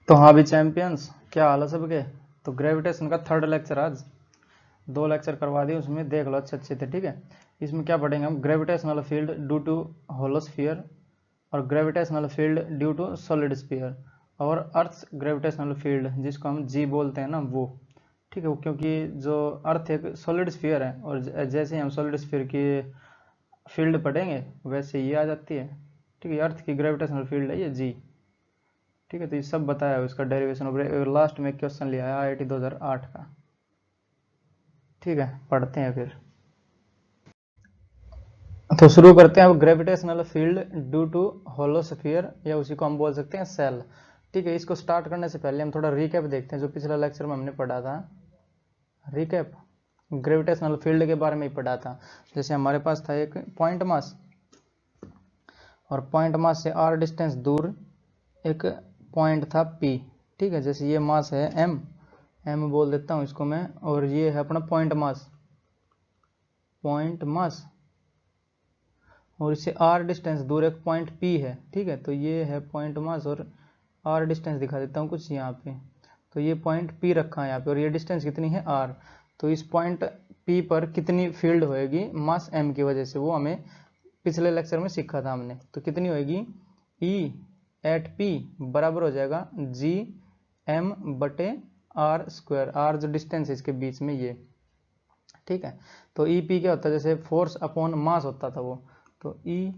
तो हाँ भी चैंपियंस, क्या हाल है सबके। तो ग्रेविटेशन का थर्ड लेक्चर आज, 2 लेक्चर करवा दिए, उसमें देख लो अच्छे अच्छे थे, ठीक है। इसमें क्या पढ़ेंगे हम, gravitational field due to hollow sphere और gravitational field due to solid sphere और अर्थ ग्रेविटेशनल फील्ड जिसको हम जी बोलते हैं ना वो, ठीक है। वो क्योंकि जो अर्थ एक सॉलिड स्फीयर है और जैसे ही हम सॉलिड स्फीयर की फील्ड पढ़ेंगे वैसे ये आ जाती है, ठीक है। अर्थ की ग्रेविटेशनल फील्ड है ये जी, ठीक है। तो ये सब बताया है इसका डेरिवेशन और लास्ट में क्वेश्चन लिया है IIT 2008 का, ठीक है। पढ़ते हैं फिर। तो शुरू करते हैं अब, ग्रेविटेशनल फील्ड ड्यू टू होलोस्फीयर या उसी को हम बोल सकते हैं सेल, ठीक है। इसको स्टार्ट करने से पहले हम थोड़ा रिकैप देखते हैं जो पिछला लेक्चर में हमने पढ़ा था। रिकैप ग्रेविटेशनल फील्ड के बारे में ही पढ़ा था। जैसे हमारे पास था एक पॉइंट मास और पॉइंट मास से r डिस्टेंस दूर एक पॉइंट था P, ठीक है। जैसे ये मास है m बोल देता हूँ इसको मैं, और ये है अपना पॉइंट मास और इससे r डिस्टेंस दूर एक पॉइंट P है, ठीक है। तो ये है पॉइंट मास और r डिस्टेंस दिखा देता हूँ कुछ यहाँ पे। तो ये पॉइंट P रखा है यहाँ पे और ये डिस्टेंस कितनी है r। तो इस पॉइंट P पर कितनी फील्ड होएगी मास m की वजह से, वो हमें पिछले लेक्चर में सीखा था हमने। तो कितनी होएगी, E एट P बराबर हो जाएगा जी m बटे r स्क्वायर, r जो डिस्टेंस है इसके बीच में ये, ठीक है। तो ई पी क्या होता है, जैसे फोर्स अपॉन मास होता था वो, तो ई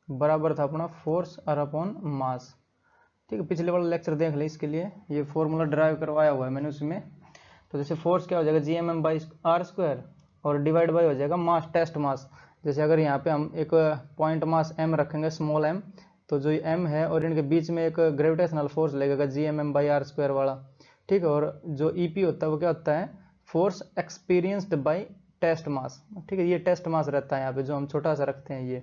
बराबर था अपना फोर्स और अपॉन मास, ठीक है। पिछले वाला लेक्चर देख ले, इसके लिए ये फॉर्मूला ड्राइव करवाया हुआ है मैंने उसमें। तो जैसे फोर्स क्या हो जाएगा G M M by R square और डिवाइड बाई हो जाएगा मास, टेस्ट मास। जैसे अगर यहाँ पे हम एक पॉइंट मास m रखेंगे स्मॉल m, तो जो m है और इनके बीच में एक ग्रेविटेशनल फोर्स लगेगा G M M by R square वाला, ठीक है। और जो ई पी होता है वो क्या होता है, फोर्स एक्सपीरियंस्ड बाई टेस्ट मास, ठीक है। ये टेस्ट मास रहता है यहाँ पे जो हम छोटा सा रखते हैं ये।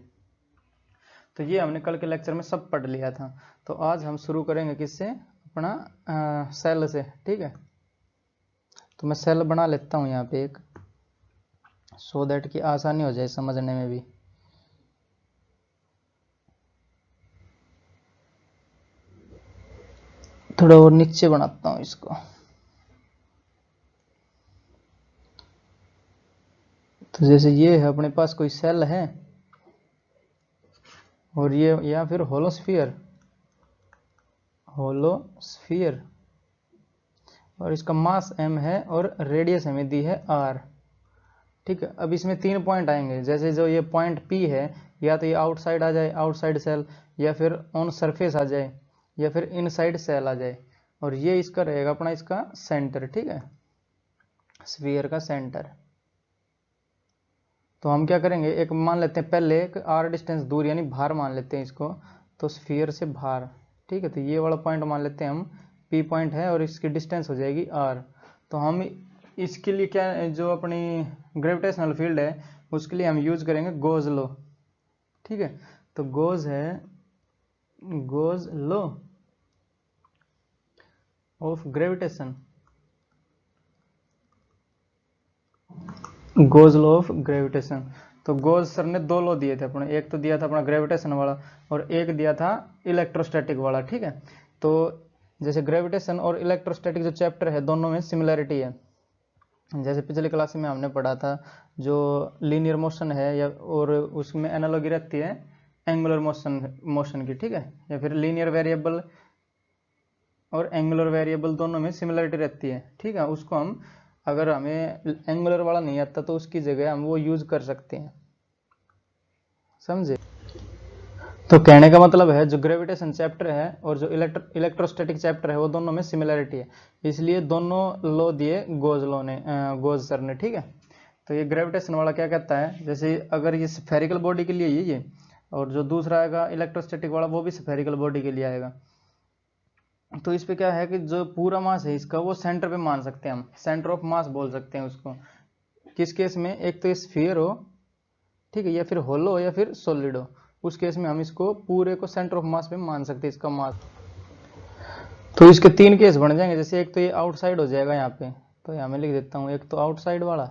तो ये हमने कल के लेक्चर में सब पढ़ लिया था। तो आज हम शुरू करेंगे किससे, अपना सेल से, ठीक है। तो मैं सेल बना लेता हूँ यहाँ पे एक, सो दैट कि आसानी हो जाए समझने में भी। थोड़ा और नीचे बनाता हूँ इसको। तो जैसे ये है अपने पास कोई सेल है और ये या फिर होलोस्फीयर और इसका मास m है और रेडियस हमें दी है r, ठीक है। अब इसमें 3 पॉइंट आएंगे, जैसे जो ये पॉइंट P है या तो ये आउटसाइड आ जाए आउटसाइड सेल, या फिर ऑन सरफेस आ जाए, या फिर इनसाइड सेल आ जाए, और ये इसका रहेगा अपना इसका सेंटर, ठीक है, स्फीयर का सेंटर। तो हम क्या करेंगे, एक मान लेते हैं पहले एक r डिस्टेंस दूर यानी बाहर मान लेते हैं इसको, तो स्फीयर से बाहर, ठीक है। तो ये वाला पॉइंट मान लेते हैं हम P पॉइंट है और इसकी डिस्टेंस हो जाएगी r। तो हम इसके लिए क्या, जो अपनी ग्रेविटेशनल फील्ड है उसके लिए हम यूज करेंगे गोज लॉ, ठीक है। तो goes law of gravitation, goes law of gravitation. तो गोज सर ने 2 लॉ दिए थे अपने, एक तो दिया था अपना ग्रेविटेशन वाला और एक दिया था इलेक्ट्रोस्टैटिक वाला, ठीक है। तो जैसे ग्रेविटेशन और इलेक्ट्रोस्टैटिक जो चैप्टर है दोनों में सिमिलैरिटी है। जैसे पिछले क्लास में हमने पढ़ा था जो लीनियर मोशन है या और उसमें एनालॉगी रहती है एंगुलर मोशन की, ठीक है, या फिर लीनियर वेरिएबल और एंगुलर वेरिएबल दोनों में सिमिलरिटी रहती है, ठीक है। उसको हम, अगर हमें एंगुलर वाला नहीं आता तो उसकी जगह हम वो यूज कर सकते हैं, समझे। तो कहने का मतलब है जो ग्रेविटेशन चैप्टर है और जो इलेक्ट्रोस्टैटिक चैप्टर है वो दोनों में सिमिलरिटी है, इसलिए दोनों लॉ दिए गोज सर ने, ठीक है। तो ये ग्रेविटेशन वाला क्या कहता है, जैसे अगर ये स्फेरिकल बॉडी के लिए ये और जो दूसरा आएगा इलेक्ट्रोस्टैटिक वाला वो भी स्फेरिकल बॉडी के लिए आएगा। तो इस पे क्या है कि जो पूरा मास है इसका वो सेंटर पे मान सकते हैं हम, सेंटर ऑफ मास बोल सकते हैं उसको। किस केस में, एक तो स्फीयर हो, ठीक है, या फिर होलो हो या फिर सॉलिड हो, उस केस में हम इसको पूरे को सेंटर ऑफ मास पे मान सकते हैं इसका मास। तो इसके 3 केस बन जाएंगे, जैसे एक तो ये आउटसाइड हो जाएगा यहाँ पे, तो यहाँ मैं लिख देता हूँ, एक तो आउटसाइड वाला,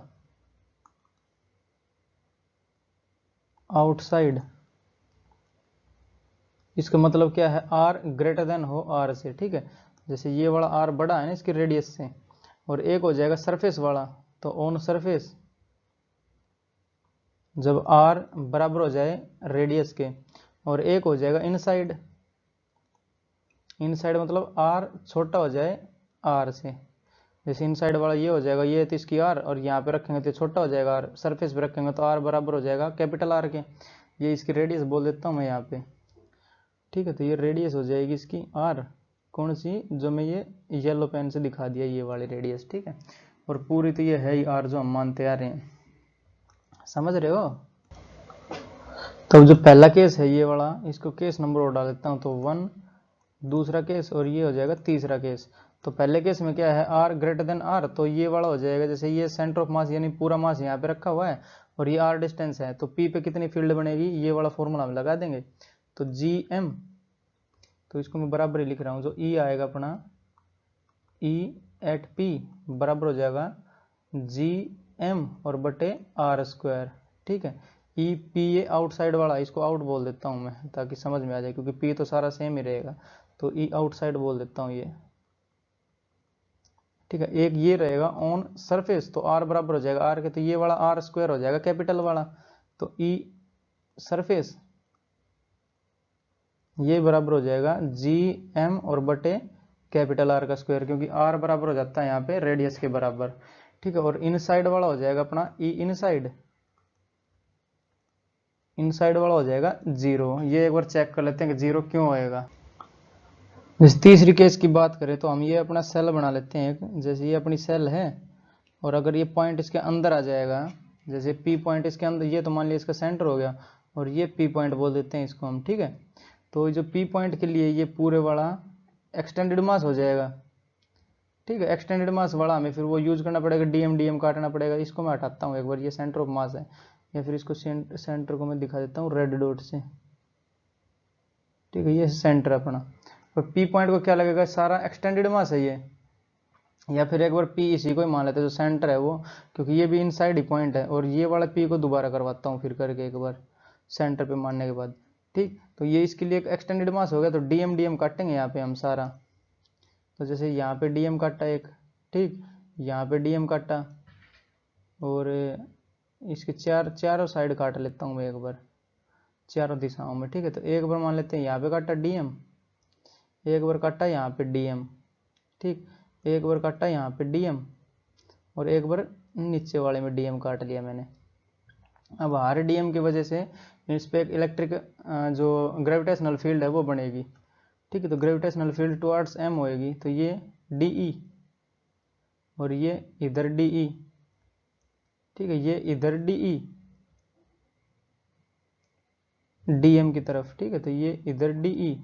आउटसाइड इसका मतलब क्या है, r ग्रेटर देन हो r से, ठीक है। जैसे ये वाला आर बड़ा है ना इसके रेडियस से, और एक हो जाएगा सरफेस वाला, तो ऑन सरफेस जब आर बराबर हो जाए रेडियस के, और एक हो जाएगा इनसाइड, इनसाइड मतलब आर छोटा हो जाए आर से, जैसे इनसाइड वाला ये हो जाएगा, ये तो इसकी आर, और यहाँ पे रखेंगे तो छोटा हो जाएगा आर, सरफेस पे रखेंगे तो आर बराबर हो जाएगा कैपिटल आर के, ये इसकी रेडियस बोल देता हूँ मैं यहाँ पे, ठीक है। तो ये रेडियस हो जाएगी इसकी आर, कौन सी, जो मैं ये येलो पेन से दिखा दिया ये वाली रेडियस, ठीक है। और पूरी तो ये है ही आर जो हम मानते आ रहे हैं, समझ रहे हो। तो जो पहला केस है ये वाला, इसको केस नंबर और डाल देता हूँ, तो 1 दूसरा केस, और ये हो जाएगा तीसरा केस। तो पहले केस में क्या है, आर ग्रेटर देन आर, तो ये वाला हो जाएगा, जैसे ये सेंटर ऑफ मास यानी पूरा मास यहाँ पे रखा हुआ है और ये आर डिस्टेंस है, तो पी पे कितनी फील्ड बनेगी, ये वाला फॉर्मूला हम लगा देंगे, तो जी एम, तो इसको मैं बराबर ही लिख रहा हूँ, जो ई आएगा अपना ई एट पी बराबर हो जाएगा जी एम और बटे आर स्क्वायर, ठीक है। ई पी ये आउटसाइड वाला, इसको आउट बोल देता हूँ मैं ताकि समझ में आ जाए, क्योंकि पी तो सारा सेम ही रहेगा, तो ई आउटसाइड बोल देता हूँ ये, ठीक है। एक ये रहेगा ऑन सरफेस, तो आर बराबर हो जाएगा आर के, तो ये वाला आर स्क्वायर हो जाएगा कैपिटल वाला, तो ई सरफेस ये बराबर हो जाएगा जी एम और बटे कैपिटल आर का स्क्वायर, क्योंकि आर बराबर हो जाता है यहाँ पे रेडियस के बराबर, ठीक है। और इनसाइड वाला हो जाएगा अपना ई इनसाइड, इनसाइड वाला हो जाएगा 0। ये एक बार चेक कर लेते हैं कि 0 क्यों होएगा। जैसे तीसरी केस की बात करें तो हम ये अपना सेल बना लेते हैं एक, जैसे ये अपनी सेल है, और अगर ये पॉइंट इसके अंदर आ जाएगा, जैसे पी पॉइंट इसके अंदर, ये तो मान लिया इसका सेंटर हो गया, और ये पी पॉइंट बोल देते हैं इसको हम, ठीक है। तो जो पी पॉइंट के लिए ये पूरे वाला एक्सटेंडेड मास हो जाएगा, ठीक है। एक्सटेंडेड मास वाला हमें फिर वो यूज करना पड़ेगा, डीएम डीएम काटना पड़ेगा, इसको मैं हटाता हूँ एक बार, ये सेंटर ऑफ मास है, या फिर इसको सेंटर को मैं दिखा देता हूँ रेड डॉट से, ठीक है। ये सेंटर अपना, और पी पॉइंट को क्या लगेगा, सारा एक्सटेंडेड मास है ये, या फिर एक बार पी इसी को ही मान लेते हैं जो सेंटर है वो, क्योंकि ये भी इनसाइड ही पॉइंट है, और ये वाला पी को दोबारा करवाता हूँ फिर करके एक बार सेंटर पे मानने के बाद, ठीक। तो ये इसके लिए एक एक्सटेंडेड मास हो गया, तो डीएम डीएम काटेंगे यहाँ पे हम सारा, तो जैसे यहाँ पे डीएम काटा एक, ठीक, यहाँ पे डीएम काटा, और इसके चारों साइड काट लेता हूँ मैं एक बार, चारों दिशाओं में, ठीक है। तो एक बार मान लेते हैं यहाँ पे काटा डीएम, एक बार काटा यहाँ पे डीएम, ठीक, एक बार काटा यहाँ पे डीएम, और एक बार नीचे वाले में डीएम काट लिया मैंने। अब हर डीएम की वजह से इस पे एक इलेक्ट्रिक जो ग्रेविटेशनल फील्ड है वो बनेगी, ठीक है। तो ग्रेविटेशनल फील्ड टुवर्ड्स एम होएगी, तो ये डीई और ये इधर डीई, ठीक है, ये इधर डीई डीएम की तरफ, ठीक है। तो ये इधर डीई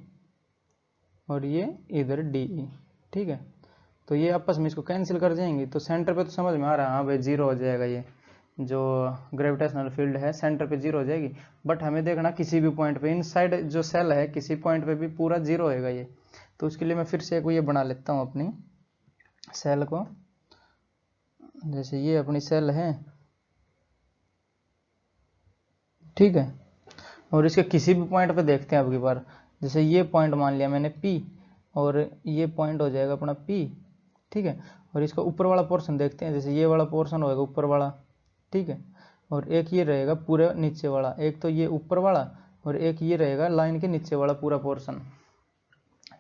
और ये इधर डीई, ठीक है। तो ये आपस में इसको कैंसिल कर जाएंगे, तो सेंटर पे तो समझ में आ रहा है, हाँ भाई 0 हो जाएगा, ये जो ग्रेविटेशनल फील्ड है सेंटर पे 0 हो जाएगी। बट हमें देखना किसी भी पॉइंट पे, इनसाइड जो सेल है किसी पॉइंट पे भी पूरा 0 होएगा ये, तो उसके लिए मैं फिर से एक ये बना लेता हूँ अपनी सेल को, जैसे ये अपनी सेल है, ठीक है। और इसके किसी भी पॉइंट पे देखते हैं अब की बार, जैसे ये पॉइंट मान लिया मैंने P, और ये पॉइंट हो जाएगा अपना P, ठीक है। और इसका ऊपर वाला पोर्शन देखते हैं, जैसे ये वाला पोर्शन होगा ऊपर वाला, ठीक है, और एक ये रहेगा पूरे नीचे वाला, एक तो ये ऊपर वाला और एक ये रहेगा लाइन के नीचे वाला पूरा पोर्शन,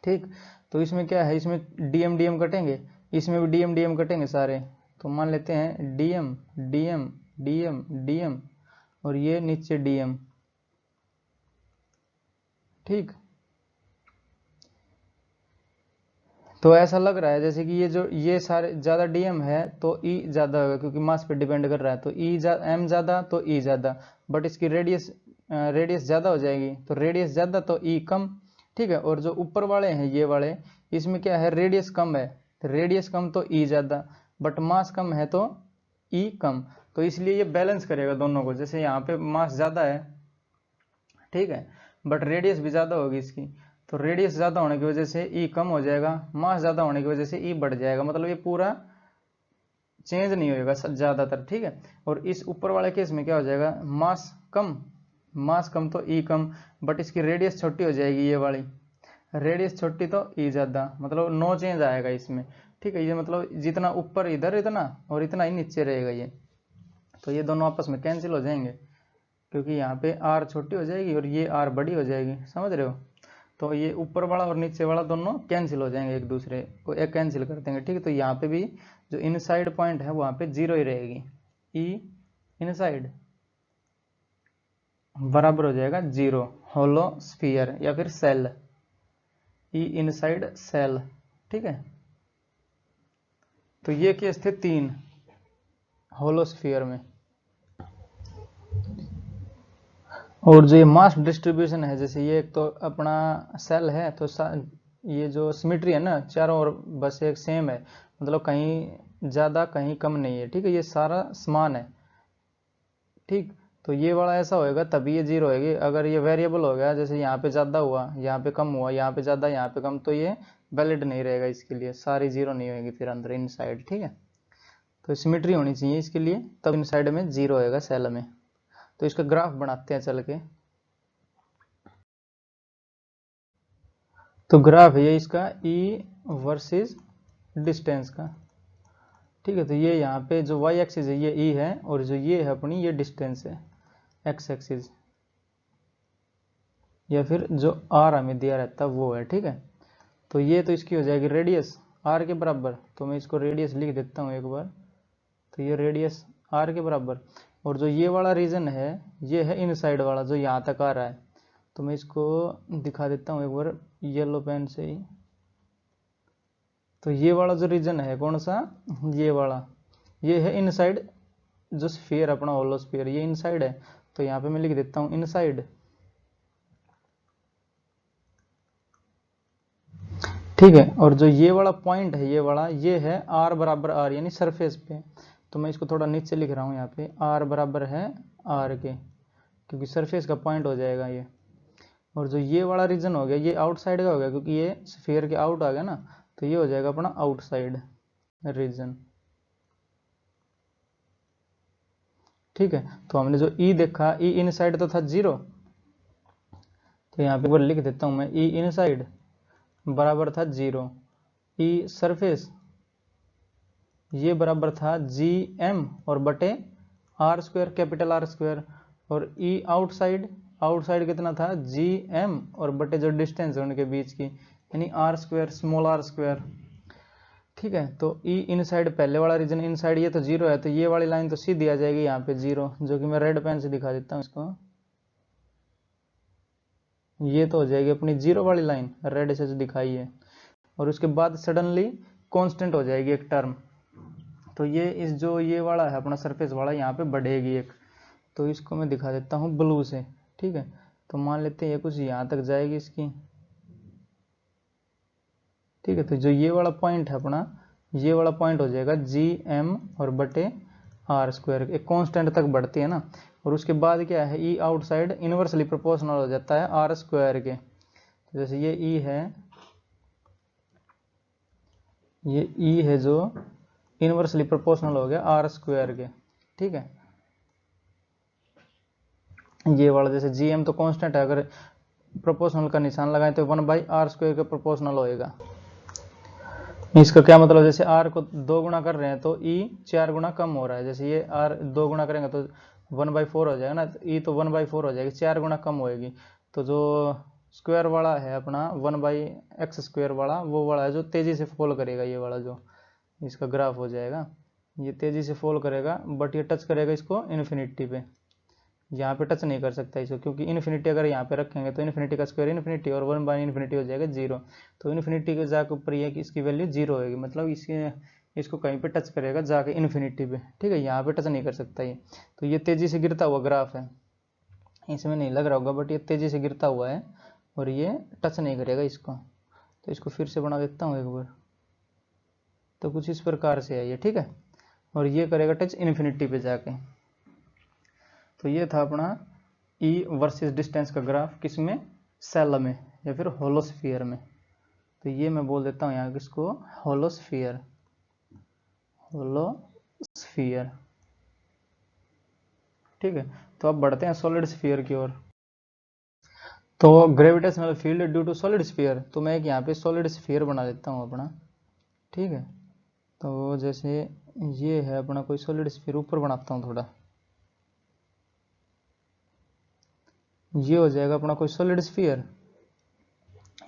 ठीक। तो इसमें क्या है, इसमें डीएम डीएम कटेंगे, इसमें भी डीएम डीएम कटेंगे सारे, तो मान लेते हैं डीएम डीएम डीएम डीएम और ये नीचे डीएम, ठीक। तो ऐसा लग रहा है जैसे कि ये जो ये सारे ज़्यादा डीएम है तो ई ज़्यादा होगा, क्योंकि मास पे डिपेंड कर रहा है, तो ई एम ज़्यादा तो ई ज़्यादा, बट इसकी रेडियस ज़्यादा हो जाएगी, तो रेडियस ज़्यादा तो ई कम, ठीक है। और जो ऊपर वाले हैं ये वाले, इसमें क्या है, रेडियस कम है, रेडियस कम तो ई ज़्यादा, बट मास कम है तो ई कम, तो इसलिए ये बैलेंस करेगा दोनों को। जैसे यहाँ पे मास ज़्यादा है, ठीक है, बट रेडियस भी ज़्यादा होगी इसकी, तो रेडियस ज़्यादा होने की वजह से ई कम हो जाएगा, मास ज़्यादा होने की वजह से ई बढ़ जाएगा, मतलब ये पूरा चेंज नहीं होएगा ज़्यादातर, ठीक है। और इस ऊपर वाले केस में क्या हो जाएगा, मास कम तो ई कम, बट इसकी रेडियस छोटी हो जाएगी ये वाली। रेडियस छोटी तो ई ज़्यादा, मतलब नो चेंज आएगा इसमें। ठीक है, ये मतलब जितना ऊपर इधर इतना और इतना ही नीचे रहेगा ये, तो ये दोनों आपस में कैंसिल हो जाएंगे, क्योंकि यहाँ पे आर छोटी हो जाएगी और ये आर बड़ी हो जाएगी, समझ रहे हो। तो ये ऊपर वाला और नीचे वाला दोनों कैंसिल हो जाएंगे, एक दूसरे को एक कैंसिल कर देंगे। ठीक है, तो यहाँ पे भी जो इनसाइड पॉइंट है वहाँ पे 0 ही रहेगी, ई इनसाइड बराबर हो जाएगा 0, होलो स्फीयर या फिर सेल, ई इनसाइड सेल। ठीक है, तो ये केस थे 3 होलो स्फीयर में। और जो ये मास डिस्ट्रीब्यूशन है, जैसे ये एक तो अपना सेल है, तो ये जो सिमेट्री है ना चारों ओर बस एक सेम है, मतलब कहीं ज़्यादा कहीं कम नहीं है। ठीक है, ये सारा समान है। ठीक, तो ये वाला ऐसा होएगा तभी ये 0 होएगी। अगर ये वेरिएबल हो गया, जैसे यहाँ पे ज़्यादा हुआ, यहाँ पे कम हुआ, यहाँ पे ज़्यादा यहाँ पे कम, तो ये वैलिड नहीं रहेगा, इसके लिए सारी 0 नहीं होएगी फिर अंदर इनसाइड। ठीक है, तो सिमेट्री होनी चाहिए इसके लिए, तब इनसाइड में 0 होएगा सेल में। तो इसका ग्राफ बनाते हैं चल के। तो ग्राफ है ये इसका ई वर्सेस डिस्टेंस का। ठीक है, तो ये यहाँ पे जो वाई एक्सिस है ये ई है, और जो ये है अपनी ये डिस्टेंस है एक्स एक्सिस, या फिर जो आर हमें दिया रहता है वो है। ठीक है, तो ये तो इसकी हो जाएगी रेडियस आर के बराबर, तो मैं इसको रेडियस लिख देता हूँ एक बार। तो ये रेडियस आर के बराबर, और जो ये वाला रीजन है ये है इनसाइड वाला जो यहाँ तक आ रहा है, तो मैं इसको दिखा देता हूँ एक बार येलो पेन से ही। तो ये वाला जो रीजन है कौन सा, ये वाला, ये है इनसाइड जो स्फीयर अपना होलो स्फीयर, ये इनसाइड है, तो यहाँ पे मैं लिख देता हूँ इनसाइड। ठीक है, और जो ये वाला पॉइंट है ये वाला, ये है आर बराबर आर यानी सरफेस पे, तो मैं इसको थोड़ा नीचे लिख रहा हूँ यहाँ पे, आर बराबर है आर के, क्योंकि सरफेस का पॉइंट हो जाएगा ये। और जो ये वाला रीजन हो गया ये आउटसाइड का हो गया, क्योंकि ये स्फीयर के आउट आ गया ना, तो ये हो जाएगा अपना आउटसाइड रीजन। ठीक है, तो हमने जो ई देखा, ई इनसाइड तो था 0, तो यहाँ पे एक बार लिख देता हूँ मैं, ई इनसाइड बराबर था 0, ई सरफेस ये बराबर था जी एम और बटे R square, capital R square, और ई आउटसाइड, आउटसाइड कितना था जी एम और बटे जो डिस्टेंस है उनके बीच की, यानी R square small R square. ठीक है, तो ई इनसाइड पहले वाला रीजन इनसाइड ये तो 0 है, तो ये वाली लाइन तो सीधी आ जाएगी यहाँ पे 0, जो कि मैं रेड पेन से दिखा देता हूँ इसको। ये तो हो जाएगी अपनी 0 वाली लाइन रेड से जो दिखाई है, और उसके बाद सडनली कांस्टेंट हो जाएगी एक टर्म, तो ये इस जो ये वाला है अपना सरफेस वाला यहाँ पे बढ़ेगी एक, तो इसको मैं दिखा देता हूँ ब्लू से। ठीक है, तो मान लेते हैं ये कुछ यहाँ तक जाएगी इसकी। ठीक है, तो जो ये वाला पॉइंट है अपना, ये वाला पॉइंट हो जाएगा जी एम और बटे आर स्क्वायर, एक कांस्टेंट तक बढ़ती है ना, और उसके बाद क्या है ई आउटसाइड इनवर्सली प्रोपोर्शनल हो जाता है आर स्क्वायर के। तो जैसे ये ई है, ये ई है जो इनवर्सली प्रोपोर्शनल हो गया आर स्क्वायर के। ठीक है, ये वाला जैसे जी एम तो कांस्टेंट है, अगर प्रोपोर्शनल का निशान लगाएं तो 1/r स्क्वायर के प्रोपोर्शनल होएगा। इसका क्या मतलब, जैसे r को 2 गुना कर रहे हैं तो e 4 गुना कम हो रहा है, जैसे ये r 2 गुना करेंगे तो 1/4 हो जाएगा ना, तो e तो 1/4 हो जाएगी, 4 गुना कम होएगी। तो जो स्क्वायर वाला है अपना 1/x स्क्वायर वाला, वो वाला है जो तेजी से फॉल करेगा, ये वाला जो इसका ग्राफ हो जाएगा, ये तेजी से फॉल करेगा, बट ये टच करेगा इसको इन्फिनिटी पे, यहाँ पे टच नहीं कर सकता इसको, क्योंकि इन्फिनिटी अगर यहाँ पे रखेंगे तो इन्फिनिटी का स्क्वायर इन्फिनिटी, और 1/इन्फिनिटी हो जाएगा 0, तो इन्फिनिटी के जाके ऊपर ये कि इसकी वैल्यू 0 होगी, मतलब इसको कहीं पे टच करेगा जाके इन्फिनिटी पे। ठीक है, यहाँ पे टच नहीं कर सकता ये, तो ये तेजी से गिरता हुआ ग्राफ है, इसमें नहीं लग रहा होगा बट ये तेजी से गिरता हुआ है, और ये टच नहीं करेगा इसको। तो इसको फिर से बना देता हूँ एक बार, तो कुछ इस प्रकार से है ये। ठीक है, और ये करेगा टच इन्फिनिटी पे जाके। तो ये था अपना ई वर्सेस डिस्टेंस का ग्राफ, किसमें, सेल में या फिर होलोस्फीयर में। तो ये मैं बोल देता हूँ यहाँ किसको, होलोस्फीयर, होलोस्फीयर। ठीक है, तो अब बढ़ते हैं सॉलिड स्फीयर की ओर। तो gravitational field due to solid sphere, तो मैं एक यहाँ पे सॉलिड स्फीयर बना लेता हूँ अपना, ठीक है। तो जैसे ये है अपना कोई सॉलिड स्फीयर, ऊपर बनाता हूँ थोड़ा, ये हो जाएगा अपना कोई सॉलिड स्फीयर,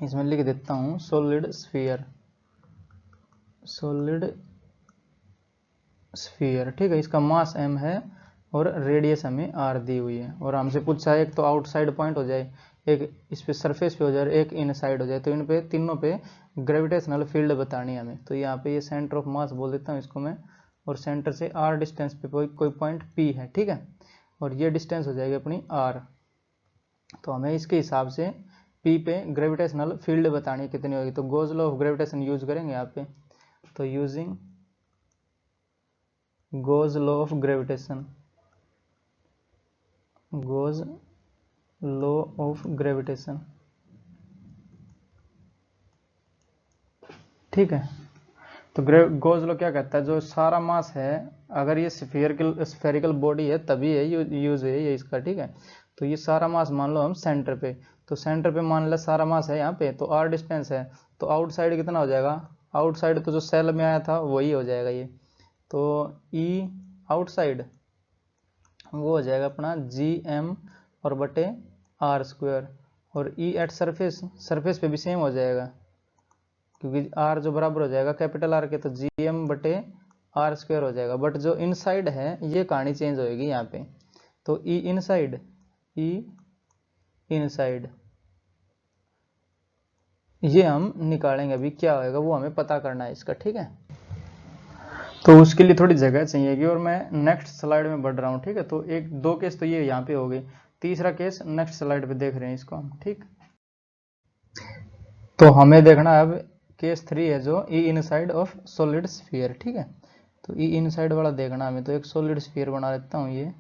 इसमें लिख देता हूँ सॉलिड स्फीयर, सॉलिड स्फीयर, ठीक है। इसका मास m है और रेडियस हमें r दी हुई है, और हमसे पूछा है एक तो आउटसाइड पॉइंट हो जाए, एक इस पे सरफेस पे हो जाए, एक इनसाइड हो जाए, तो इन पे तीनों पे ग्रेविटेशनल फील्ड बतानी है हमें। तो यहाँ पे ये सेंटर ऑफ मास बोल देता हूँ इसको मैं, और सेंटर से r डिस्टेंस पे कोई पॉइंट p है, ठीक है, और ये डिस्टेंस हो जाएगी अपनी r। तो हमें इसके हिसाब से p पे ग्रेविटेशनल फील्ड बतानी है कितनी होगी, तो goes law of gravitation use करेंगे यहाँ पे। तो using goes law of gravitation, goes law of gravitation, ठीक है। तो गोज लॉ क्या कहता है, जो सारा मास है, अगर ये स्फेरिकल बॉडी है तभी है यूज है ये इसका, ठीक है। तो ये सारा मास मान लो हम सेंटर पे, तो सेंटर पे मान लो सारा मास है यहाँ पे, तो r डिस्टेंस है, तो आउटसाइड कितना हो जाएगा, आउटसाइड तो जो सेल में आया था वही हो जाएगा ये, तो E आउटसाइड वो हो जाएगा अपना GM और बटे r², और E एट सरफेस, सरफेस पे भी सेम हो जाएगा, क्योंकि r जो बराबर हो जाएगा कैपिटल R के, तो GM बटे r² हो जाएगा। बट जो इनसाइड है ये कहानी चेंज होएगी यहाँ पे, तो E इनसाइड, E इनसाइड ये हम निकालेंगे अभी, क्या होएगा वो हमें पता करना है इसका, ठीक है। तो उसके लिए थोड़ी जगह चाहिएगी, और मैं नेक्स्ट स्लाइड में बढ़ रहा हूँ, ठीक है। तो एक दो केस तो ये यहाँ पे हो गए, तीसरा केस नेक्स्ट स्लाइड पे देख रहे हैं इसको हम, ठीक। तो हमें देखना है अब केस 3 है जो E inside of solid sphere, ठीक है। तो E इनसाइड वाला देखना हमें, तो एक सॉलिड स्फीयर बना लेता हूँ ये,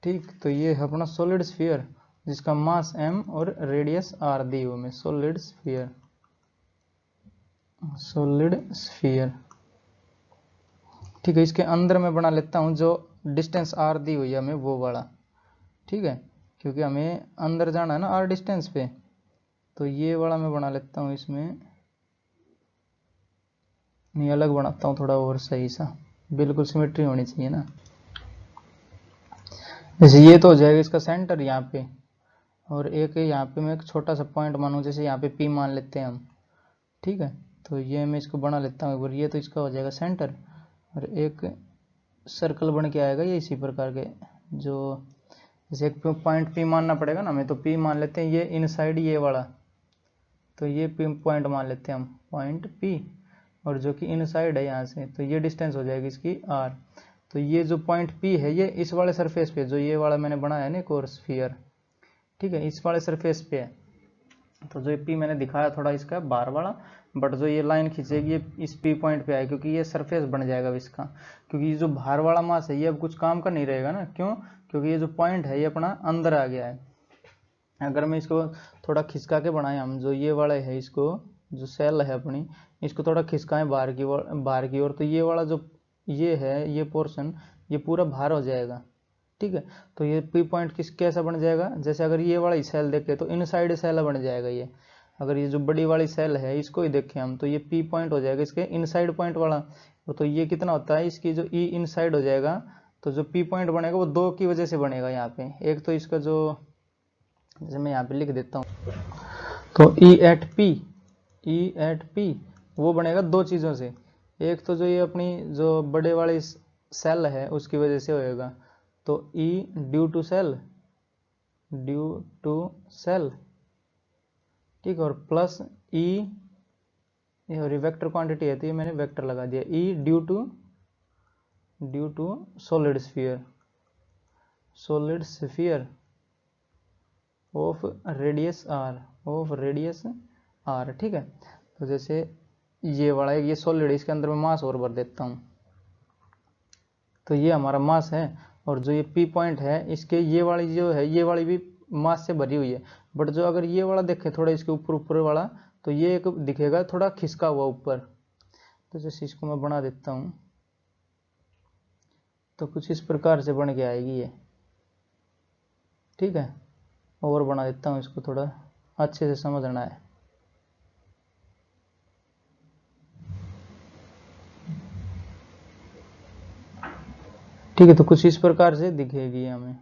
ठीक। तो ये है अपना सॉलिड स्फीयर जिसका मास m और रेडियस r दी हुई में, सॉलिड स्फीयर, सॉलिड स्फीयर, ठीक है। इसके अंदर मैं बना लेता हूँ जो डिस्टेंस r दी हुई है हमें वो वाला, ठीक है, क्योंकि हमें अंदर जाना है ना r डिस्टेंस पे, तो ये वाला मैं बना लेता हूँ इसमें, नहीं अलग बनाता हूँ थोड़ा और सही सा, बिल्कुल सिमेट्री होनी चाहिए ना। जैसे ये तो हो जाएगा इसका सेंटर यहाँ पे, और एक यहाँ पे मैं एक छोटा सा पॉइंट मानूँ, जैसे यहाँ पे P मान लेते हैं हम, ठीक है। तो ये मैं इसको बना लेता हूँ एक बार, ये तो इसका हो जाएगा सेंटर, और एक सर्कल बन के आएगा ये इसी प्रकार के, जो जैसे एक पॉइंट P मानना पड़ेगा ना हमें, तो P मान लेते हैं ये इनसाइड ये वाला, तो ये पॉइंट मान लेते हैं हम पॉइंट P, और जो कि इनसाइड है यहाँ से, तो ये डिस्टेंस हो जाएगी इसकी r। तो ये जो पॉइंट P है ये इस वाले सरफेस पे, जो ये वाला मैंने बनाया है ना एक और स्फीयर, ठीक है, इस वाले सरफेस पे है। तो जो P मैंने दिखाया थोड़ा इसका बाहर वाला, बट जो ये लाइन खींचेगी ये इस P पॉइंट पे आए, क्योंकि ये सरफेस बन जाएगा इसका, क्योंकि ये जो बाहर वाला मास है ये अब कुछ काम का नहीं रहेगा ना, क्यों, क्योंकि ये जो पॉइंट है ये अपना अंदर आ गया है। अगर मैं इसको थोड़ा खिसका के बनाए हम, जो ये वाला है इसको, जो सेल है अपनी, इसको थोड़ा खिसकाएं बाहर की ओर, तो ये वाला जो ये है ये पोर्शन ये पूरा बाहर हो जाएगा, ठीक है। तो ये P पॉइंट कैसा बन जाएगा, जैसे अगर ये वाला सेल देखें तो इनसाइड सेल बन जाएगा ये, अगर ये जो बड़ी वाली सेल है इसको ही देखें हम, तो ये P पॉइंट हो जाएगा इसके इनसाइड पॉइंट वाला, तो ये कितना होता है इसकी जो E इनसाइड हो जाएगा, तो जो P पॉइंट बनेगा वो दो की वजह से बनेगा यहाँ पे, एक तो इसका जो, जैसे मैं यहाँ पे लिख देता हूँ, तो E एट P वो बनेगा दो चीज़ों से, एक तो जो ये अपनी जो बड़े वाली सेल है उसकी वजह से होएगा, तो E ड्यू टू सेल, ठीक है, और प्लस E, ये वेक्टर क्वांटिटी है तो ये मैंने वेक्टर लगा दिया, E due to solid sphere of radius r, ठीक है। तो जैसे ये वाला है ये सॉलिड है, इसके अंदर मैं मास और भर देता हूँ, तो ये हमारा मास है, और जो ये P पॉइंट है इसके ये वाली जो है ये वाली भी मास से भरी हुई है, बट जो अगर ये वाला देखे थोड़ा इसके ऊपर वाला, तो ये एक दिखेगा थोड़ा खिसका हुआ ऊपर, तो जैसे इसको मैं बना देता हूँ, तो कुछ इस प्रकार से बन के आएगी ये, ठीक है। और बना देता हूँ इसको, थोड़ा अच्छे से समझना है। ठीक है, तो कुछ इस प्रकार से दिखेगी हमें।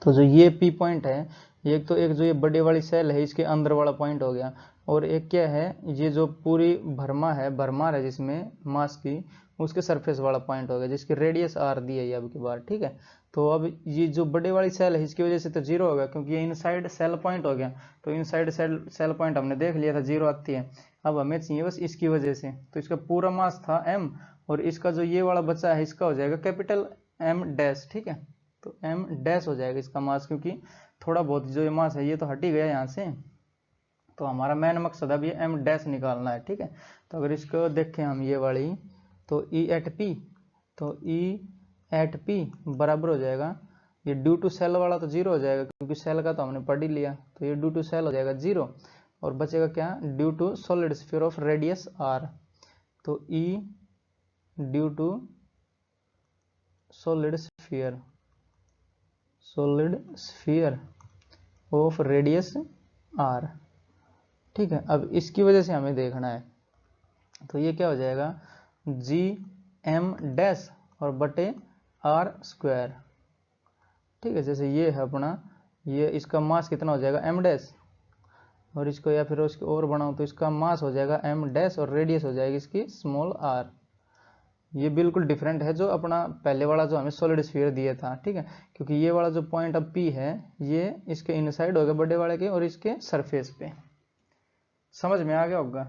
तो जो ये पी पॉइंट है, एक तो एक जो ये बड़े वाली सेल है इसके अंदर वाला पॉइंट हो गया, और एक क्या है, ये जो पूरी भरमार है जिसमें मास की, उसके सरफेस वाला पॉइंट हो गया जिसकी रेडियस आर दी है अब की बार। ठीक है, तो अब ये जो बड़े वाली सेल है इसकी वजह से तो जीरो होगा क्योंकि ये इनसाइड सेल पॉइंट हो गया, तो इनसाइड सेल पॉइंट हमने देख लिया था, जीरो आती है। अब हमें चाहिए बस इसकी वजह से, तो इसका पूरा मास था एम, और इसका जो ये वाला बचा है इसका हो जाएगा कैपिटल एम डैश। ठीक है, तो एम डैश हो जाएगा इसका मास, क्योंकि थोड़ा बहुत जो ये मास है ये तो हट ही गया यहाँ से, तो हमारा मेन मकसद अब ये एम डैश निकालना है। ठीक है, तो अगर इसको देखें हम ये वाली, तो ई एट पी, तो ई एट पी बराबर हो जाएगा, ये ड्यू टू सेल वाला तो जीरो हो जाएगा क्योंकि सेल का तो हमने पढ़ ही लिया, तो ये ड्यू टू सेल हो जाएगा जीरो, और बचेगा क्या, due to solid sphere of radius R, तो E due to solid sphere of radius R. ठीक है, अब इसकी वजह से हमें देखना है, तो ये क्या हो जाएगा, जी एम डैश और बटे आर स्क्वायर। ठीक है, जैसे ये है अपना, ये इसका मास कितना हो जाएगा एम डैश, और इसको या फिर उसको और बनाऊं तो इसका मास हो जाएगा एम डैश और रेडियस हो जाएगी इसकी स्मॉल आर। ये बिल्कुल डिफरेंट है जो अपना पहले वाला जो हमें सॉलिड स्फीयर दिया था। ठीक है, क्योंकि ये वाला जो पॉइंट अब पी है ये इसके इनसाइड होगा बड़े वाले के, और इसके सरफेस पे। समझ में आ गया होगा।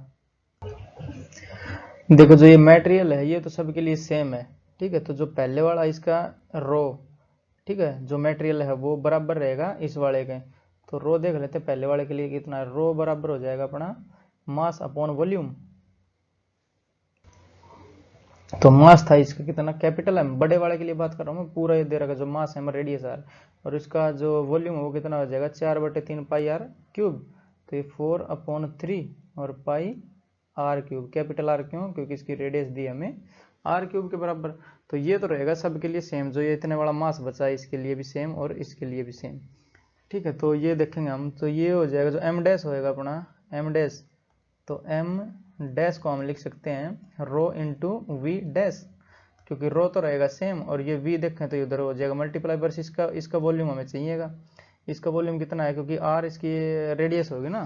देखो जो ये मटेरियल है ये तो सबके लिए सेम है। ठीक है, तो जो पहले वाला इसका रो, ठीक है, जो मटेरियल है वो बराबर रहेगा इस वाले के, तो रो देख लेते हैं पहले वाले के लिए कितना है, रो बराबर हो जाएगा अपना मास अपॉन वॉल्यूम। तो मास था इसका कितना, कैपिटल एम, बड़े वाले के लिए बात कर रहा हूँ मैं, पूरा ये दे रखा जो मास है रेडियस आर, और इसका जो वॉल्यूम है वो कितना हो जाएगा 4/3 पाई आर क्यूब, तो ये 4/3 और पाई आर क्यूब, कैपिटल आर क्यों, क्योंकि इसकी रेडियस दी हमें आर क्यूब के बराबर। तो ये तो रहेगा सबके लिए सेम, जो ये इतने वाला मास बचा है इसके लिए भी सेम और इसके लिए भी सेम। ठीक है, तो ये देखेंगे हम, तो ये हो जाएगा जो एम डैश होएगा अपना एम डैश, तो एम डैश को हम लिख सकते हैं रो इंटू वी डैश, क्योंकि रो तो रहेगा सेम और ये वी देखें तो इधर हो जाएगा मल्टीप्लाई बर्स इसका वॉल्यूम हमें चाहिएगा, इसका वॉल्यूम कितना है क्योंकि आर इसकी रेडियस होगी ना।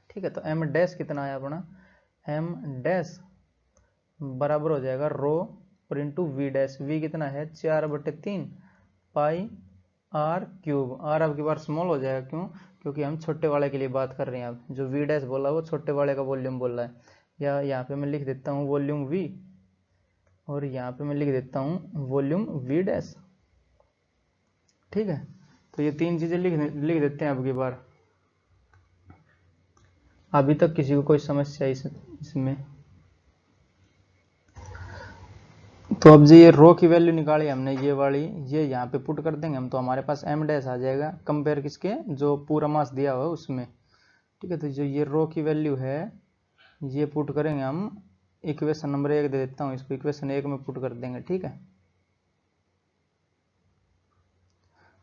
ठीक है, तो एम डैश कितना है अपना, एम डैश बराबर हो जाएगा रो और इंटू वी डैश, वी कितना है 4/3 पाई आर क्यूब, आर अब की बार स्मॉल हो जाएगा क्यों, क्योंकि हम छोटे वाले के लिए बात कर रहे हैं। अब जो वी डैश बोला वो छोटे वाले का वॉल्यूम बोल रहा है, या यहाँ पे मैं लिख देता हूँ वॉल्यूम वी, और यहाँ पे मैं लिख देता हूँ वॉल्यूम वी डैश। ठीक है, तो ये तीन चीजें लिख देते हैं अब की बार। अभी तक किसी को कोई समस्या इसमें, तो अब जो ये रो की वैल्यू निकाली हमने ये वाली, ये यहाँ पे पुट कर देंगे हम, तो हमारे पास एम डैश आ जाएगा कंपेयर किसके, जो पूरा मास दिया हुआ है उसमें। ठीक है, तो जो ये रो की वैल्यू है ये पुट करेंगे हम, इक्वेशन नंबर 1 दे देता हूँ इसको, इक्वेशन 1 में पुट कर देंगे। ठीक है,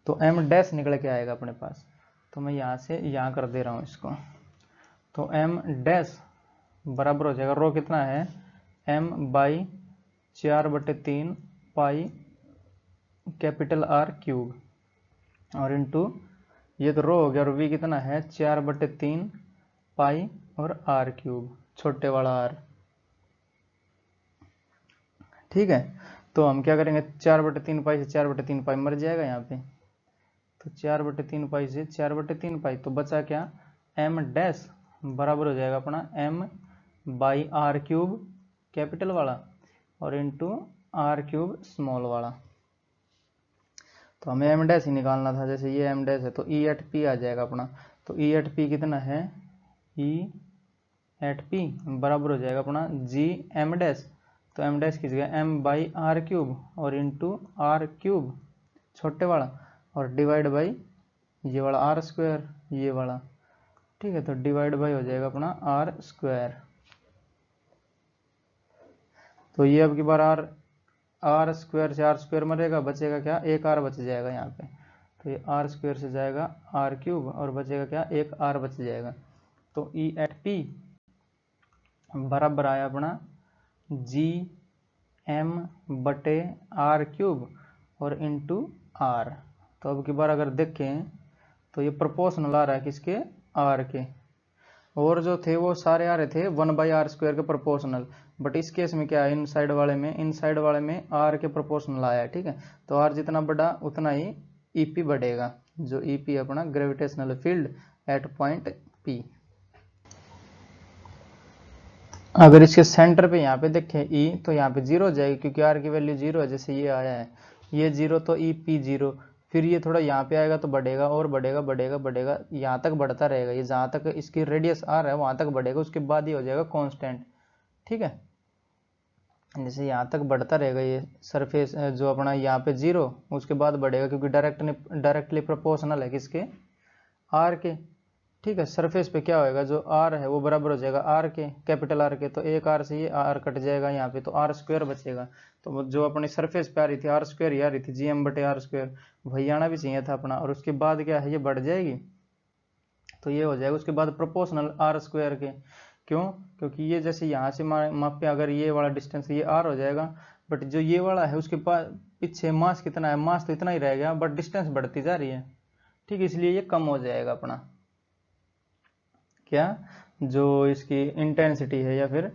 तो एम डैश निकल के आएगा अपने पास, तो मैं यहाँ से यहाँ कर दे रहा हूँ इसको, तो एम डैश बराबर हो जाएगा, रो कितना है M by 4/3 pi capital R cube, और इंटू ये तो रो हो गया, और वी कितना है 4/3 पाई और आर क्यूब, छोटे वाला आर। ठीक है, तो हम क्या करेंगे 4/3 पाई से 4/3 पाई मर जाएगा यहाँ पे, तो 4/3 पाई से 4/3 पाई, तो बचा क्या एम डैश बराबर हो जाएगा अपना M by R cube capital वाला और इंटू आर क्यूब स्मॉल वाला। तो हमें एम डैश ही निकालना था, जैसे ये एम डैश है तो ई एट पी आ जाएगा अपना, तो ई एट पी कितना है, ई एट पी बराबर हो जाएगा अपना जी एम डैश, तो एम डैश की जगह एम बाई आर क्यूब और इंटू आर क्यूब छोटे वाला और डिवाइड बाई ये वाला आर स्क्वायर ये वाला। ठीक है, तो डिवाइड बाई हो जाएगा अपना आर स्क्वायर, तो ये अब की बार आर आर स्क्वायर से आर स्क्वायर मरेगा, बचेगा क्या, एक आर बच जाएगा यहाँ पे। तो ये आर स्क्वायर से जाएगा आर क्यूब और बचेगा क्या, एक आर बच जाएगा। तो ई एट पी बराबर आया अपना जी एम बटे आर क्यूब और इंटू आर। तो अब की बार अगर देखें तो ये प्रोपोर्शनल आ रहा है किसके, आर के, और जो थे वो सारे आ रहे थे 1/r स्क्वायर के प्रोपोर्शनल, बट इस केस में क्या है, इन साइड वाले में आर के प्रोपोर्शनल आया है। ठीक है, तो आर जितना बड़ा उतना ही ईपी बढ़ेगा, जो ईपी अपना gravitational field at point P. अगर इसके सेंटर पे यहाँ पे देखें ई, तो यहाँ पे जीरो हो जाएगी क्योंकि आर की वैल्यू जीरो है, जैसे ये आया है ये जीरो, तो ई पी जीरो। फिर ये थोड़ा यहाँ पे आएगा तो बढ़ेगा और बढ़ेगा बढ़ेगा बढ़ेगा, यहाँ तक बढ़ता रहेगा, ये जहाँ तक इसकी रेडियस आ रहा है वहाँ तक बढ़ेगा, उसके बाद ये हो जाएगा कांस्टेंट। ठीक है, जैसे यहाँ तक बढ़ता रहेगा ये सरफेस जो अपना यहाँ पे जीरो, उसके बाद बढ़ेगा क्योंकि डायरेक्टली प्रोपोर्शनल है किसके, आर के। ठीक है, सरफेस पे क्या होएगा, जो आर है वो बराबर हो जाएगा आर के, कैपिटल आर के, तो एक आर से ये आर कट जाएगा यहाँ पे, तो आर स्क्वायर बचेगा। तो जो अपनी सरफेस पे आ रही थी आर स्क्वायर ही आ रही थी, जी एम बटे आर स्क्वायर, वही आना भी चाहिए था अपना, और उसके बाद क्या है, ये बढ़ जाएगी, तो ये हो जाएगा उसके बाद प्रोपोर्शनल आर स्क्वायर के। क्यों, क्योंकि ये जैसे यहाँ से मापे अगर ये वाला डिस्टेंस ये आर हो जाएगा, बट जो ये वाला है उसके पास पीछे मास कितना है, मास तो इतना ही रह गया, बट डिस्टेंस बढ़ती जा रही है। ठीक है, इसलिए ये कम हो जाएगा अपना, क्या, जो इसकी इंटेंसिटी है या फिर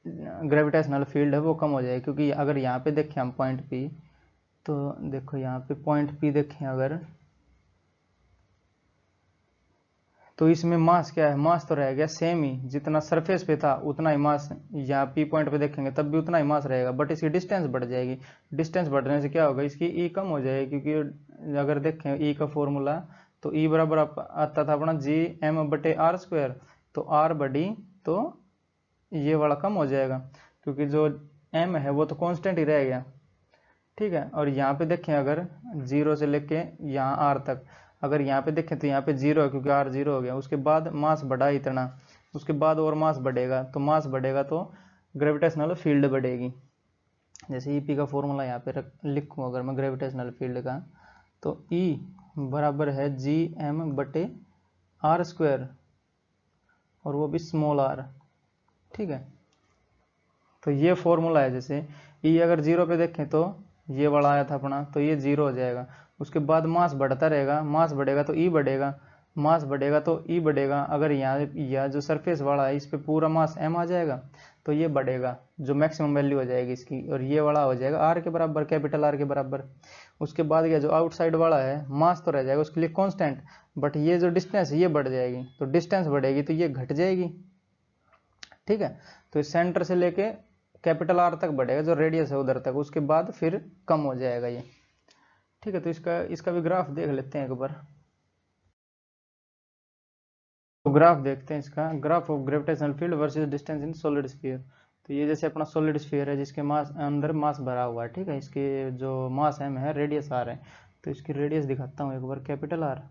ग्रेविटेशनल फील्ड है वो कम हो जाएगी। क्योंकि अगर यहाँ पे देखें हम पॉइंट पी, तो देखो यहाँ पे पॉइंट पी देखें अगर, तो इसमें मास क्या है, मास तो रह गया सेम ही, जितना सरफेस पे था उतना ही मास यहाँ पी पॉइंट पे देखेंगे तब भी उतना ही मास रहेगा, बट इसकी डिस्टेंस बढ़ जाएगी। डिस्टेंस बढ़ने से क्या होगा, इसकी ई कम हो जाएगी, क्योंकि अगर देखें ई का फॉर्मूला, तो ई बराबर आता था अपना जी एम बटे आर स्क्वायर, तो आर बढ़ी तो ये वाला कम हो जाएगा, क्योंकि जो एम है वो तो कांस्टेंट ही रह गया। ठीक है, और यहाँ पे देखें अगर जीरो से लेके यहाँ आर तक, अगर यहाँ पे देखें तो यहाँ पे जीरो है क्योंकि आर जीरो हो गया, उसके बाद मास बढ़ा इतना, उसके बाद और मास बढ़ेगा, तो मास बढ़ेगा तो ग्रेविटेशनल फील्ड बढ़ेगी। जैसे ईपी का फॉर्मूला यहाँ पे लिखूँ अगर मैं ग्रेविटेशनल फील्ड का, तो ई बराबर है जी एम बटे आर स्क्वायर, और वो भी स्मॉल आर। ठीक है, तो ये फॉर्मूला है। जैसे ई अगर जीरो पे देखें तो ये वाला आया था अपना, तो ये जीरो हो जाएगा, उसके बाद मास बढ़ता रहेगा, मास बढ़ेगा तो ई बढ़ेगा, मास बढ़ेगा तो ई बढ़ेगा। अगर यहाँ या जो सरफेस वाला है इस पे पूरा मास एम आ जाएगा, तो ये बढ़ेगा, जो मैक्सिमम वैल्यू हो जाएगी इसकी, और ये वाला हो जाएगा आर के बराबर, कैपिटल आर के बराबर। उसके बाद क्या, जो आउटसाइड वाला है मास तो रह जाएगा उसके लिए कांस्टेंट, बट ये जो डिस्टेंस है ये बढ़ जाएगी, तो डिस्टेंस बढ़ेगी तो ये घट जाएगी। ठीक है, तो इस सेंटर से लेके कैपिटल आर तक बढ़ेगा, जो रेडियस है उधर तक, उसके बाद फिर कम हो जाएगा ये। ठीक है, तो इसका भी ग्राफ देख लेते हैं एक बार। तो ग्राफ देखते हैं इसका, graph of gravitational field versus distance in solid sphere. तो ये जैसे अपना सॉलिड स्फीयर है जिसके मास अंदर मास भरा हुआ है। ठीक है, इसके जो मास एम है, रेडियस आर है, तो इसकी रेडियस दिखाता हूँ एक बार, कैपिटल आर।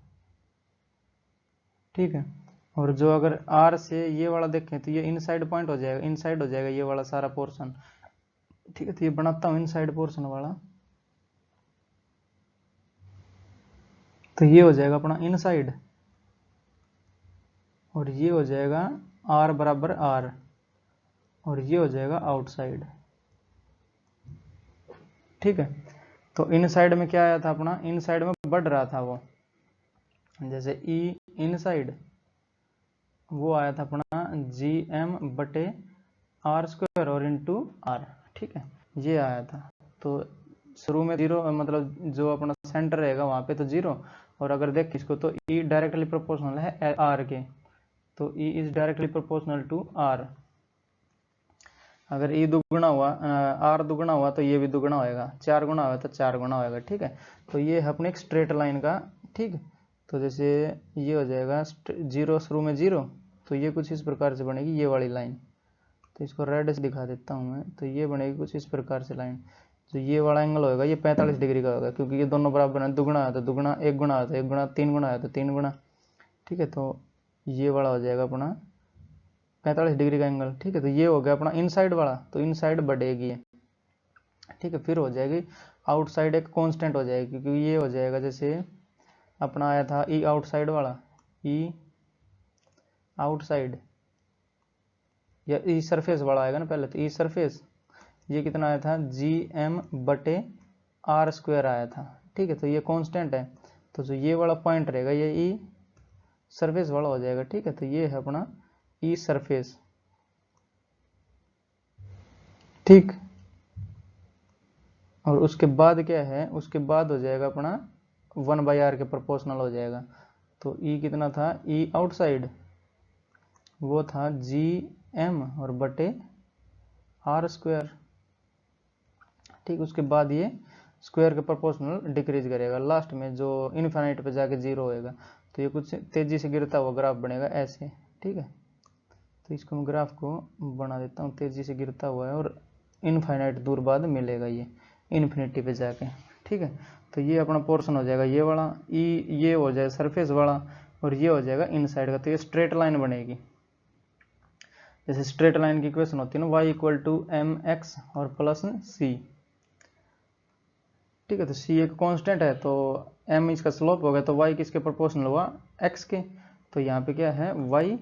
ठीक है, और जो अगर आर से ये वाला देखें तो ये इनसाइड पॉइंट हो जाएगा, इनसाइड हो जाएगा ये वाला सारा पोर्शन। ठीक है, तो ये बनाता हूँ इनसाइड पोर्शन वाला, तो ये हो जाएगा अपना इनसाइड, और ये हो जाएगा आर बराबर आर, और ये हो जाएगा आउटसाइड। ठीक है, तो इनसाइड में क्या आया था अपना, इनसाइड में बढ़ रहा था वो, जैसे ई इनसाइड वो आया था अपना जी एम बटे आर स्क्वायर और इंटू आर। ठीक है, ये आया था। तो शुरू में जीरो, मतलब जो अपना सेंटर रहेगा वहां पे तो जीरो, और अगर देख इसको तो ई डायरेक्टली प्रोपोर्शनल है आर के, तो E is directly proportional to R. अगर ई दुगुना हुआ, आर दुगुना हुआ तो ये भी दुगुना होएगा, चार गुना हुआ तो चार गुना होएगा। ठीक है, तो ये है अपने एक स्ट्रेट लाइन का। ठीक, तो जैसे ये हो जाएगा जीरो, शुरू में जीरो, तो ये कुछ इस प्रकार से बनेगी ये वाली लाइन, तो इसको रेड से दिखा देता हूँ मैं, तो ये बनेगी कुछ इस प्रकार से लाइन। तो ये वाला एंगल होगा ये 45 डिग्री का होगा, क्योंकि ये दोनों बराबर है, दुगुना है तो दुगुना, एक गुना है तो एक गुना, तीन गुना है तो तीन गुना। ठीक है, तो ये वाला हो जाएगा अपना 45 डिग्री का एंगल। ठीक है, तो ये हो गया अपना इनसाइड वाला, तो इनसाइड बढ़ेगी, ठीक है। फिर हो जाएगी आउटसाइड एक कांस्टेंट हो जाएगी, क्योंकि ये हो जाएगा जैसे अपना आया था ई आउटसाइड वाला, ई आउटसाइड या ई सरफेस वाला आएगा ना पहले, तो ई सरफेस ये कितना आया था जी एम बटे आर स्क्वायर आया था। ठीक है, तो ये कांस्टेंट है, तो जो ये वाला पॉइंट रहेगा ये ई सरफेस वाला हो जाएगा। ठीक है, तो ये है अपना ई सरफेस। ठीक, और उसके बाद क्या है, उसके बाद हो जाएगा अपना 1/r के प्रोपोर्शनल हो जाएगा। तो ई कितना था, ई आउटसाइड वो था जी एम और बटे आर स्क्वायर। ठीक, उसके बाद ये स्क्वायर के प्रोपोर्शनल डिक्रीज करेगा, लास्ट में जो इनफाइनाइट पे जाके जीरो होएगा। तो ये कुछ तेजी से गिरता हुआ ग्राफ बनेगा ऐसे। ठीक है, तो इसको मैं ग्राफ को बना देता हूँ, तेजी से गिरता हुआ है और इनफाइनाइट दूर बाद मिलेगा ये इन्फिनिटी पे जाके। ठीक है, तो ये अपना पोर्शन हो जाएगा ये वाला, ये हो जाएगा सरफेस वाला, और ये हो जाएगा इनसाइड का। तो ये स्ट्रेट लाइन बनेगी, जैसे स्ट्रेट लाइन की इक्वेशन होती है ना, y equal to M X और प्लस सी। ठीक है, तो सी एक कांस्टेंट है, तो m इसका स्लोप हो गया, तो y किसके प्रोपोर्शनल हुआ, x के। तो यहाँ पे क्या है, y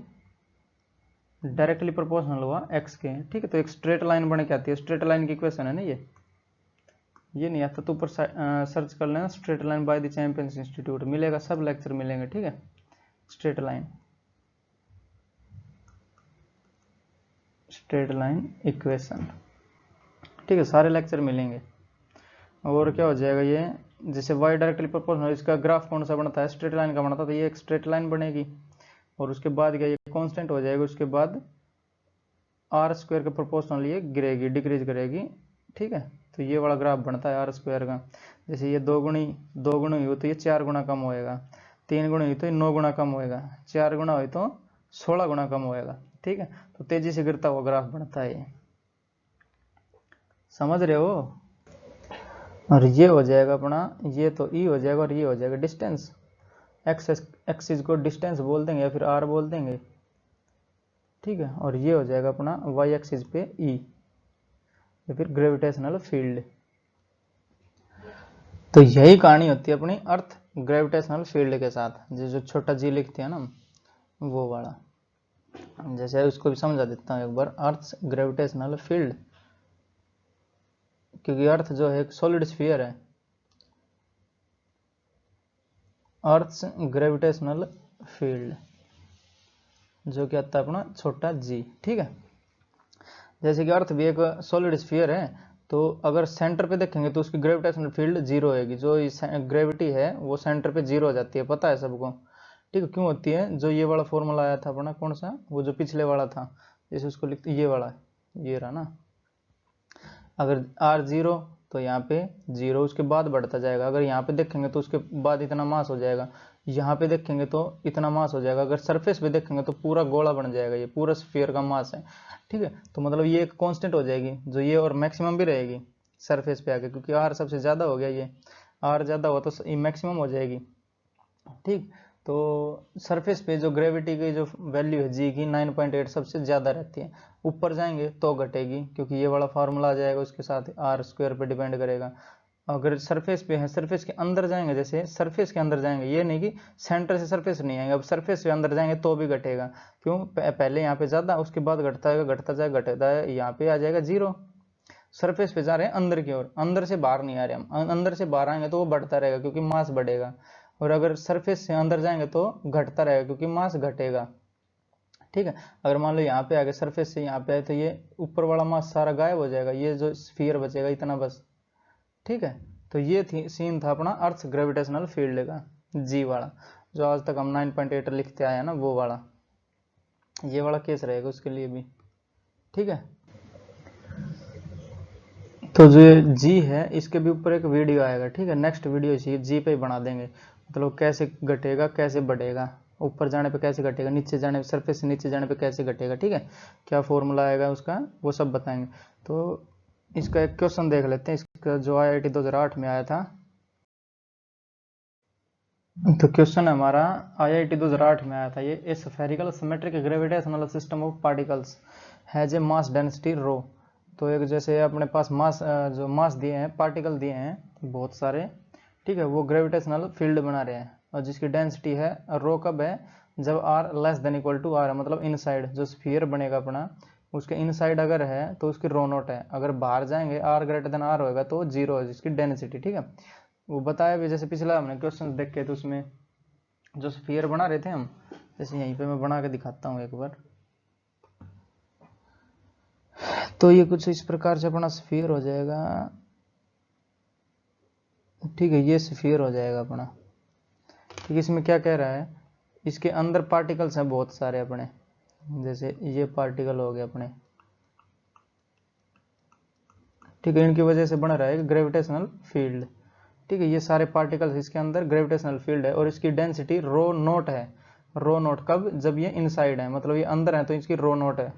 डायरेक्टली प्रोपोर्शनल हुआ x के। ठीक है, तो एक स्ट्रेट लाइन बन के आती है, स्ट्रेट लाइन की इक्वेशन है ना ये नहीं आता तो ऊपर सर्च कर लेना, straight line by the champions institute मिलेगा, सब लेक्चर मिलेंगे। ठीक है, स्ट्रेट लाइन इक्वेशन। ठीक है, सारे लेक्चर मिलेंगे। और क्या हो जाएगा ये, जैसे y डायरेक्टली प्रोपोर्शनल, इसका ग्राफ कौन सा बनता है, स्ट्रेट लाइन का बनता है, तो ये एक स्ट्रेट लाइन बनेगी। और उसके बाद क्या, ये कांस्टेंट हो जाएगा, उसके बाद आर स्क्वायर के प्रोपोर्शनल ये गिरेगी, डिक्रीज करेगी। ठीक है, तो ये वाला ग्राफ बनता है आर स्क्वायर का। जैसे ये दो गुणी हुई तो ये 4 गुना कम होएगा, 3 गुणी हुई तो ये 9 गुना कम होएगा, 4 गुना हुई तो 16 गुना कम होएगा। ठीक है, तो तेजी से गिरता हुआ ग्राफ बनता है ये, समझ रहे हो। और ये हो जाएगा अपना, ये तो ई हो जाएगा और ये हो जाएगा डिस्टेंस, एक्सिस को डिस्टेंस बोल देंगे या फिर आर बोल देंगे। ठीक है, और ये हो जाएगा अपना वाई एक्सिस पे ई या फिर ग्रेविटेशनल फील्ड। तो यही कहानी होती है अपनी अर्थ ग्रेविटेशनल फील्ड के साथ, जो छोटा जी लिखते हैं ना वो वाला। जैसे उसको भी समझा देता हूँ एक बार, अर्थ ग्रेविटेशनल फील्ड, क्योंकि अर्थ जो है एक सॉलिड स्फीयर है, अर्थ ग्रेविटेशनल फील्ड जो कि आता है अपना छोटा जी। ठीक है, जैसे कि अर्थ भी एक सॉलिड स्फीयर है, तो अगर सेंटर पे देखेंगे तो उसकी ग्रेविटेशनल फील्ड जीरो होगी, जो ग्रेविटी है वो सेंटर पे जीरो हो जाती है, पता है सबको। ठीक है, क्यों होती है, जो ये वाला फॉर्मूला आया था अपना, कौन सा, वो जो पिछले वाला था, जैसे उसको लिखते ये वाला, ये रहा ना, अगर आर जीरो तो यहाँ पे जीरो, उसके बाद बढ़ता जाएगा। अगर यहाँ पे देखेंगे तो उसके बाद इतना मास हो जाएगा, यहाँ पे देखेंगे तो इतना मास हो जाएगा, अगर सरफेस पे देखेंगे तो पूरा गोला बन जाएगा, ये पूरा स्फीयर का मास है। ठीक है, तो मतलब ये एक कांस्टेंट हो जाएगी जो ये, और मैक्सिमम भी रहेगी सरफेस पे आके, क्योंकि आर सबसे ज़्यादा हो गया, ये आर ज़्यादा हुआ तो ये मैक्सिमम हो जाएगी। ठीक, तो सरफेस पे जो ग्रेविटी की जो वैल्यू है जी की 9.8 सबसे ज़्यादा रहती है, ऊपर जाएंगे तो घटेगी, क्योंकि ये वाला फार्मूला आ जाएगा उसके साथ, आर स्क्वायर पे डिपेंड करेगा। अगर सरफेस पे है, सरफेस के अंदर जाएंगे, जैसे सरफेस के अंदर जाएंगे, ये नहीं कि सेंटर से सरफेस नहीं आएंगे, अब सरफेस से अंदर जाएंगे तो भी घटेगा, क्यों, पहले यहाँ पे ज़्यादा, उसके बाद घटता है, घटता है, यहाँ पे आ जाएगा जीरो। सरफेस पे जा रहे हैं अंदर की ओर, अंदर से बाहर नहीं आ रहे हम, अंदर से बाहर आएंगे तो वो बढ़ता रहेगा क्योंकि मास बढ़ेगा, और अगर सरफेस से अंदर जाएंगे तो घटता रहेगा क्योंकि मास घटेगा। ठीक है, अगर मान लो यहाँ पे आगे सरफेस से यहाँ पे आए तो ये ऊपर वाला मास सारा गायब हो जाएगा, ये जो स्फीयर बचेगा इतना बस। ठीक है, तो ये थी सीन था अपना अर्थ ग्रेविटेशनल फील्ड का, जी वाला, जो आज तक हम 9.8 लिखते आए हैं ना, वो वाला, ये वाला केस रहेगा उसके लिए भी। ठीक है, तो जो जी है इसके भी ऊपर एक वीडियो आएगा। ठीक है, नेक्स्ट वीडियो इसी जी पे ही बना देंगे, मतलब कैसे घटेगा, कैसे बढ़ेगा, ऊपर जाने पे कैसे घटेगा, नीचे जाने पे, सरफेस से नीचे जाने पे कैसे घटेगा। ठीक है, क्या फॉर्मूला आएगा उसका, वो सब बताएंगे। तो इसका एक क्वेश्चन देख लेते हैं, इसका जो IIT 2008 में आया था। तो क्वेश्चन हमारा IIT 2008 में आया था, ये ए spherical symmetric gravitational system of particles has a mass density rho. तो एक जैसे अपने पास मास जो मास दिए हैं, पार्टिकल दिए हैं बहुत सारे, ठीक है, वो ग्रेविटेशनल फील्ड बना रहे हैं और जिसकी डेंसिटी है रो कब है, जब R less than equal to R है, मतलब इनसाइड जो स्फीयर बनेगा अपना उसके इनसाइड अगर है तो उसकी रो नोट है, अगर बाहर जाएंगे आर ग्रेटर देन आर होगा तो जीरो है जिसकी डेंसिटी, ठीक है। वो बताया भी जैसे पिछला हमने क्वेश्चन देख के, तो उसमें जो स्फीयर बना रहे थे हम, जैसे यहीं पे मैं बना के दिखाता हूँ एक बार। तो ये कुछ इस प्रकार से अपना स्फीयर हो जाएगा, ठीक है, ये स्फीयर हो जाएगा अपना, ठीक है। इसमें क्या कह रहा है, इसके अंदर पार्टिकल्स हैं बहुत सारे अपने, जैसे ये पार्टिकल हो गए अपने, ठीक है, इनकी वजह से बना रहा है ग्रेविटेशनल फील्ड, ठीक है। ये सारे पार्टिकल्स इसके अंदर ग्रेविटेशनल फील्ड है और इसकी डेंसिटी रो नोट है। रो नोट कब, जब ये इनसाइड है, मतलब ये अंदर है तो इसकी रो नोट है।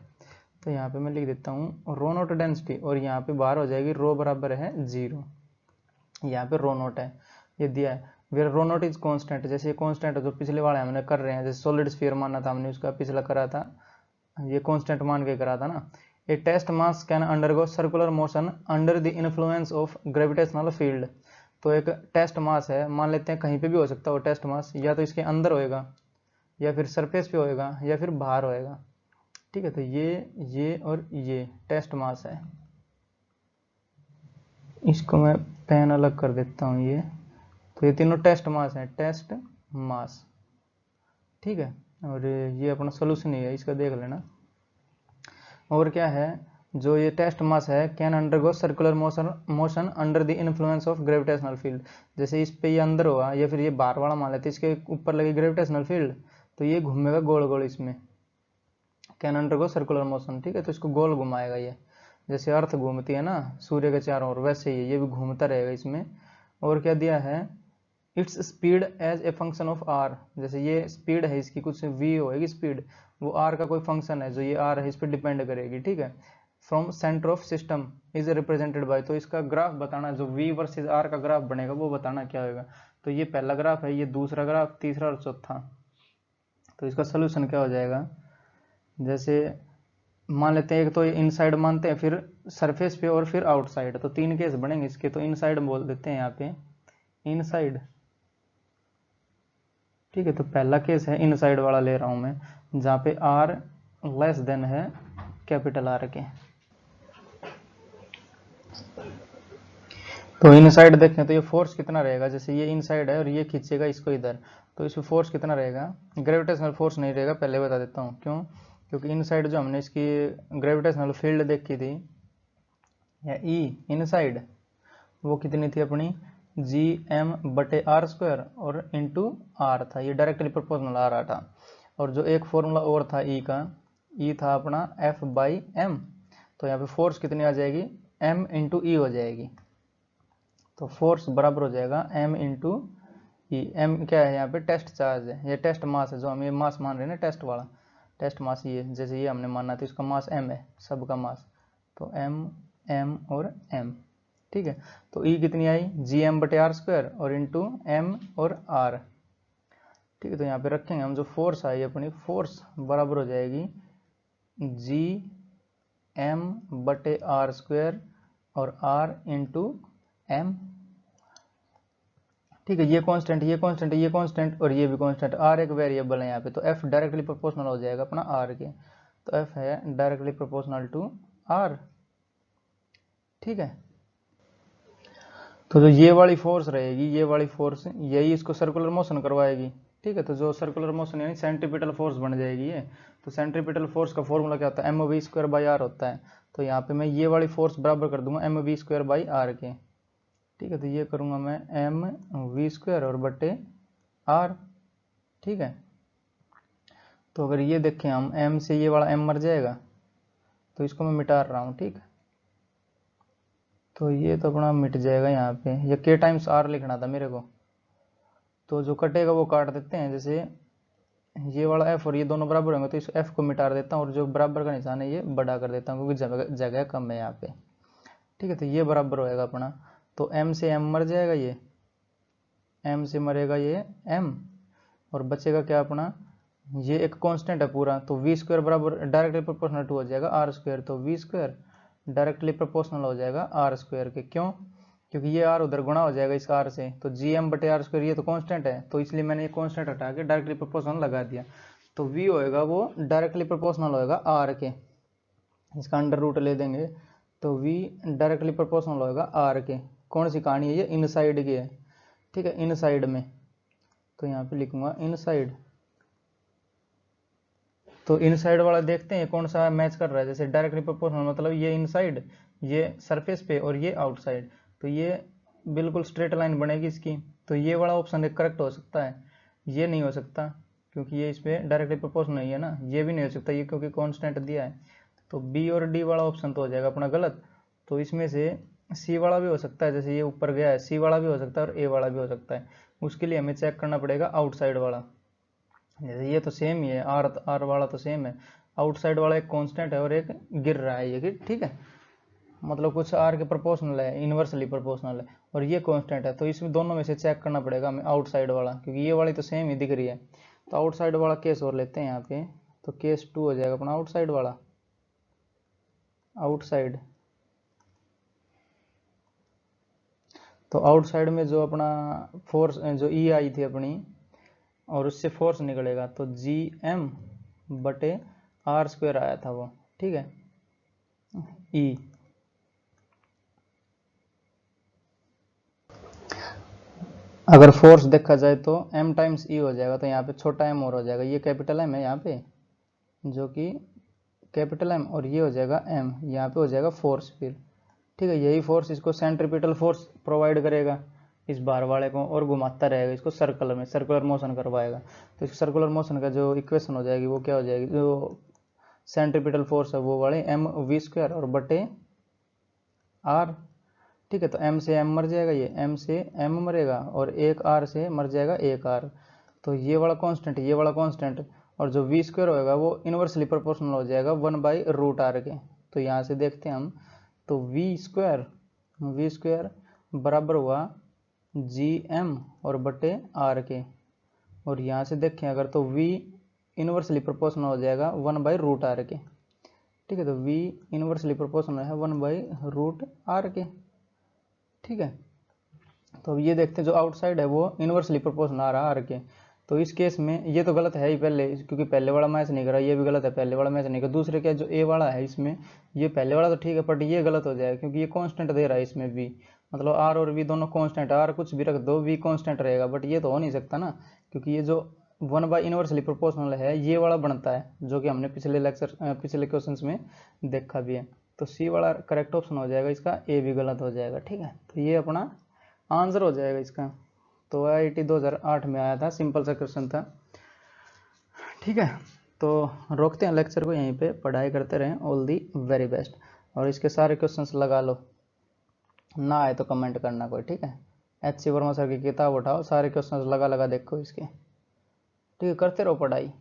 तो यहाँ पे मैं लिख देता हूँ रो नोट डेंसिटी, और यहाँ पे बाहर हो जाएगी रो बराबर है 0, यहाँ पे रो नोट है, ये दिया है। Where rho naught is constant, जैसे ये कांस्टेंट है जो पिछले वाले हमने कर रहे हैं, जैसे सॉलिड स्फीयर मानना था हमने, उसका पिछला करा था, ये कांस्टेंट मान के करा था ना। A test mass can undergo circular motion under the influence of gravitational field. तो एक टेस्ट मास है, मान लेते हैं कहीं पे भी हो सकता है वो टेस्ट मास, या तो इसके अंदर होएगा या फिर सरफेस पे होएगा या फिर बाहर होएगा, ठीक है। तो ये और ये टेस्ट मास है, इसको मैं पेन अलग कर देता हूँ ये। तो ये तीनों टेस्ट मास है, टेस्ट मास, ठीक है। और ये अपना सोल्यूशन ही है, इसका देख लेना। और क्या है, जो ये टेस्ट मास है can undergo circular motion under the influence of gravitational field, जैसे इस पे ये अंदर होगा या फिर ये बाहर वाला मान लेते, इसके ऊपर लगी ग्रेविटेशनल फील्ड तो ये घूमेगा गोल गोल इसमें, कैन अंडरगो सर्कुलर मोशन, ठीक है। तो इसको गोल घुमाएगा ये, जैसे अर्थ घूमती है ना सूर्य के चारों ओर, वैसे ही ये भी घूमता रहेगा इसमें। और क्या दिया है, it's speed as a function of R, जैसे ये स्पीड है इसकी कुछ v होगी स्पीड, वो आर का कोई फंक्शन है जो ये आर है इस पर डिपेंड करेगी, ठीक है। From centre of system is represented by, तो इसका ग्राफ बताना, जो v वर्सेज आर का ग्राफ बनेगा वो बताना क्या होगा। तो ये पहला ग्राफ है, ये दूसरा ग्राफ, तीसरा और चौथा। तो इसका सोल्यूशन क्या हो जाएगा, जैसे मान लेते हैं एक तो ये इनसाइड मानते हैं, फिर सरफेस पे और फिर आउटसाइड, तो तीन केस बनेंगे इसके। तो इनसाइड बोल देते हैं यहाँ पे, इनसाइड, ठीक है। तो पहला केस है इनसाइड वाला ले रहा हूं मैं, जहां पे आर लेस देन है कैपिटल आर के। तो इनसाइड देखें तो ये फोर्स कितना रहेगा, जैसे ये इनसाइड है और ये खींचेगा इसको इधर, तो इसमें फोर्स कितना रहेगा, ग्रेविटेशनल फोर्स नहीं रहेगा, पहले बता देता हूँ क्यों, क्योंकि इनसाइड जो हमने इसकी ग्रेविटेशनल फील्ड देखी थी या ई इनसाइड, वो कितनी थी अपनी जी एम बटे आर स्क्वायर और इंटू आर था, ये डायरेक्टली प्रोपोर्शनल आ रहा था। और जो एक फॉर्मूला और था ई का, ई था अपना एफ बाई एम, तो यहाँ पे फोर्स कितनी आ जाएगी, एम इंटू ई हो जाएगी। तो फोर्स बराबर हो जाएगा एम इंटू ई, एम क्या है यहाँ पे टेस्ट चार्ज है, ये टेस्ट मास है, जो हम ये मास मान रहे हैं ना टेस्ट वाला, टेस्ट मास ये, जैसे ये हमने माना था इसका मास एम है, सबका मास, तो एम एम और एम, ठीक है। तो ई कितनी आई, जी एम बटे आर स्क्वायर और इंटू एम और आर, ठीक है। तो यहाँ पे रखेंगे हम, जो फोर्स आई अपनी, फोर्स बराबर हो जाएगी जी एम बटे आर स्क्वायर और आर इंटू एम, ठीक है। ये कांस्टेंट, ये कांस्टेंट, ये कांस्टेंट और ये भी कांस्टेंट, आर एक वेरिएबल है यहाँ पे, तो एफ डायरेक्टली प्रोपोर्शनल हो जाएगा अपना आर के, तो एफ है डायरेक्टली प्रोपोर्शनल टू आर, ठीक है। तो जो ये वाली फोर्स रहेगी, ये वाली फोर्स यही इसको सर्कुलर मोशन करवाएगी, ठीक है। तो जो सर्कुलर मोशन यानी सेंट्रीपिटल फोर्स बन जाएगी ये। तो सेंट्रीपिटल फोर्स का फॉर्मूला क्या होता है, M V square by R होता है। तो यहाँ पे मैं ये वाली फोर्स बराबर कर दूंगा M V square by R के, ठीक है। तो ये करूंगा मैं एम वी स्क्वायर और बटे आर, ठीक है। तो अगर ये देखें हम, एम से ये वाला एम मर जाएगा, तो इसको मैं मिटा रहा हूँ, ठीक है। तो ये तो अपना मिट जाएगा यहाँ पे, ये के टाइम्स आर लिखना था मेरे को, तो जो कटेगा वो काट देते हैं, जैसे ये वाला एफ और ये दोनों बराबर होंगे तो इस एफ को मिटा देता हूँ और जो बराबर का निशान है ये बड़ा कर देता हूँ क्योंकि जगह कम है यहाँ पे, ठीक है। तो ये बराबर होएगा अपना, तो एम से एम मर जाएगा, ये एम से मरेगा ये एम, और बचेगा क्या अपना, ये एक कांस्टेंट है पूरा, तो वी स्क्वायर बराबर डायरेक्टली प्रोपोर्शनल टू हो जाएगा आर स्क्वायर, तो वी स्क्वायर डायरेक्टली प्रोपोर्शनल हो जाएगा आर स्क्वायर के। क्यों? क्योंकि ये आर उधर गुणा हो जाएगा इस आर से, तो जी एम बटे आर स्क्वायर ये तो कांस्टेंट है, तो इसलिए मैंने ये कांस्टेंट हटा के डायरेक्टली प्रोपोर्शनल लगा दिया। तो वी होएगा वो डायरेक्टली प्रोपोर्शनल होएगा आर के, इसका अंडर रूट ले देंगे तो वी डायरेक्टली प्रोपोर्शनल होएगा आर के। कौन सी कहानी है ये? इनसाइड की है, ठीक है, इनसाइड में। तो यहाँ पे लिखूंगा इनसाइड। तो इनसाइड वाला देखते हैं कौन सा मैच कर रहा है। जैसे डायरेक्टली प्रोपोर्शनल मतलब ये इनसाइड, ये सरफेस पे और ये आउटसाइड, तो ये बिल्कुल स्ट्रेट लाइन बनेगी इसकी। तो ये वाला ऑप्शन एक करेक्ट हो सकता है, ये नहीं हो सकता क्योंकि ये इस पर डायरेक्टली प्रोपोर्शनल नहीं है ना। ये भी नहीं हो सकता ये क्योंकि कांस्टेंट दिया है। तो बी और डी वाला ऑप्शन तो हो जाएगा अपना गलत। तो इसमें से सी वाला भी हो सकता है, जैसे ये ऊपर गया है, सी वाला भी हो सकता है और ए वाला भी हो सकता है। उसके लिए हमें चेक करना पड़ेगा आउटसाइड वाला। जैसे ये तो सेम ही है, आर आर वाला तो सेम है, आउटसाइड वाला एक कांस्टेंट है और एक गिर रहा है ये, ठीक है, मतलब कुछ आर के प्रोपोर्शनल है, इनवर्सली प्रोपोर्शनल है, और ये कांस्टेंट है। तो इसमें दोनों में से चेक करना पड़ेगा हमें आउटसाइड वाला, क्योंकि ये वाली तो सेम ही दिख रही है। तो आउटसाइड वाला केस और लेते हैं यहाँ पे। तो केस 2 हो जाएगा अपना आउटसाइड वाला। आउटसाइड, तो आउटसाइड में जो अपना फोर्स जो ई आई थी अपनी और उससे फोर्स निकलेगा, तो जी एम बटे आर स्क्वायर आया था वो, ठीक है, ई। अगर फोर्स देखा जाए तो m टाइम्स ई हो जाएगा, तो यहाँ पे छोटा m और हो जाएगा, ये कैपिटल m है यहाँ पे जो कि कैपिटल M, और ये हो जाएगा m, यहाँ पे हो जाएगा फोर्स फिर, ठीक है। यही फोर्स इसको सेंट्रीपिटल फोर्स प्रोवाइड करेगा इस बार वाले को, और घुमाता रहेगा इसको सर्कल में, सर्कुलर मोशन करवाएगा। तो इस सर्कुलर मोशन का जो इक्वेशन हो जाएगी वो क्या हो जाएगी, जो सेंट्रीपिटल फोर्स है वो वाले m v स्क्वायर और बटे r, ठीक है। तो m से m मर जाएगा, ये m से m मरेगा, और एक r से मर जाएगा एक r। तो ये वाला कांस्टेंट, ये वाला कांस्टेंट, और जो v स्क्वायर होएगा वो इनवर्सली प्रोपोर्शनल हो जाएगा 1/√r के। तो यहाँ से देखते हैं हम, तो v स्क्वायर बराबर हुआ gm और बटे r के, और यहाँ से देखें अगर तो v इनवर्सली प्रोपोर्शनल हो जाएगा 1/√r के, ठीक है। तो v इनवर्सली प्रोपोर्शनल है 1/√r के, ठीक है। तो अब ये देखते हैं जो आउटसाइड है वो इनवर्सली प्रोपोर्शनल आ रहा है आर के। तो इस केस में ये तो गलत है ही पहले, क्योंकि पहले वाला मैच नहीं करा, ये भी गलत है, पहले वाला मैच नहीं करा। दूसरे क्या जो ए वाला है इसमें, ये पहले वाला तो ठीक है, बट ये गलत हो जाएगा क्योंकि ये कांस्टेंट दे रहा है इसमें वी, मतलब आर और वी दोनों कांस्टेंट, आर कुछ भी रख दो वी कांस्टेंट रहेगा, बट ये तो हो नहीं सकता ना, क्योंकि ये जो 1/इनवर्सली प्रोपोर्शनल है ये वाला बनता है, जो कि हमने पिछले क्वेश्चन में देखा भी है। तो सी वाला करेक्ट ऑप्शन हो जाएगा इसका, ए भी गलत हो जाएगा, ठीक है। तो ये अपना आंसर हो जाएगा इसका। तो IIT 2008 में आया था, सिंपल सा क्वेश्चन था, ठीक है। तो रोकते हैं लेक्चर को यहीं पे, पढ़ाई करते रहें, ऑल दी वेरी बेस्ट। और इसके सारे क्वेश्चंस लगा लो, ना आए तो कमेंट करना कोई, ठीक है। HC वर्मा सर की किताब उठाओ, सारे क्वेश्चंस लगा देखो इसके, ठीक है, करते रहो पढ़ाई।